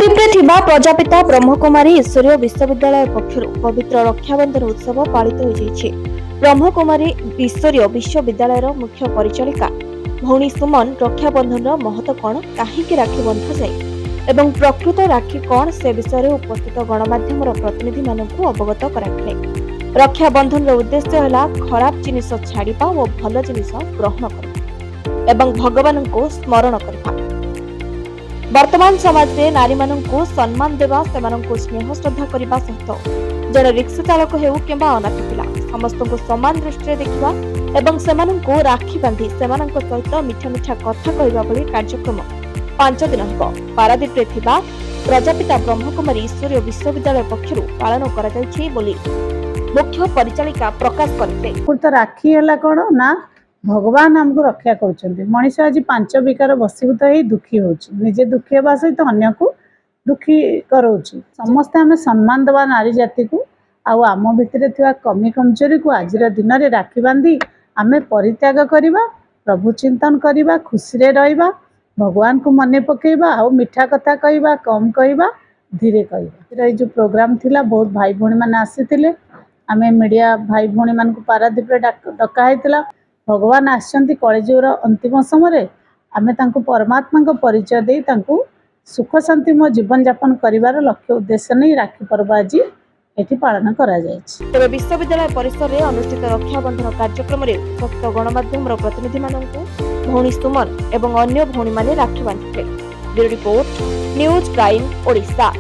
पारादीपे थिबा प्रजापिता ब्रह्मकुमारी ईश्वरीय विश्वविद्यालय पक्षरु पवित्र रक्षाबंधन उत्सव पालित हो जाइछि। ब्रह्मकुमारी ईश्वरीय विश्वविद्यालय मुख्य परिचालिका भौणी सुमन रक्षाबंधन महत्व कौन, काहीकि राखी बंधा जाए एवं प्रकृत राखी कौन से विषय उपस्थित गणमाध्यम प्रतिनिधि मानकु अवगत कराइले। रक्षाबंधन उद्देश्य है खराब जिनिस छाड़िबा और भल जिनिस ग्रहण करबा एवं भगवान को स्मरण करबा। वर्तमान समाज में नारी माननकु सम्मान देवा, सेमाननकु स्नेह श्रद्धा करबा सहित जड़े रिक्शा चालक हेउ किंबा अनाथ पिला समस्तଙ୍କୁ समान दृष्टि देखिबा एवं सेमाननकु राखी बांधी सेमाननक सहित मिठा मिठा कथा कहबा भली कार्यक्रम 5 दिन हेबो पारादीप रे थिबा प्रजापिता ब्रह्मकुमारी ईश्वरीय विश्वविद्यालय पक्षरु पालन करा जायछि बोली मुख्य परिचालिका प्रकाश करते। तो राखी है कौन ना भगवान आमको रक्षा कर मनीष आज 5 विकार बसीभूत ही दुखी होजे दुखी होगा सहित अन्य को दुखी कराऊँ। समस्ते आम सम्मान देवा नारी जाति को आम भितर कमी कमजोरी को आज दिन में राखी बांधी आम परित्याग करवा, प्रभु चिंतन करवा, खुशी रहा, भगवान को मन पकेबा, आ मिठा कथा कहवा, कम कहवा, धीरे कहवा। जो प्रोग्राम थिला बहुत भाई भौणी मैंने आसी आम मीडिया भाई भौणी मान पारादीप डका भगवान आसचंती कलिजुगर अंतिम समय आमे तांको परमात्मा को परिचय दे तांको सुख शांति मो जीवन यापन करिवार लक्ष्य उद्देश्य नहीं राखी पर्व आज एठी पालन करा जायछि। तेरे विश्वविद्यालय परिसर में अनुष्ठित रक्षाबंधन कार्यक्रम में उपस्थित गणमाध्यम प्रतिनिधि माननकु भौणी सुमन एवं अन्य भौणी माने राखी बांधिले। Bureau report news prime Odisha.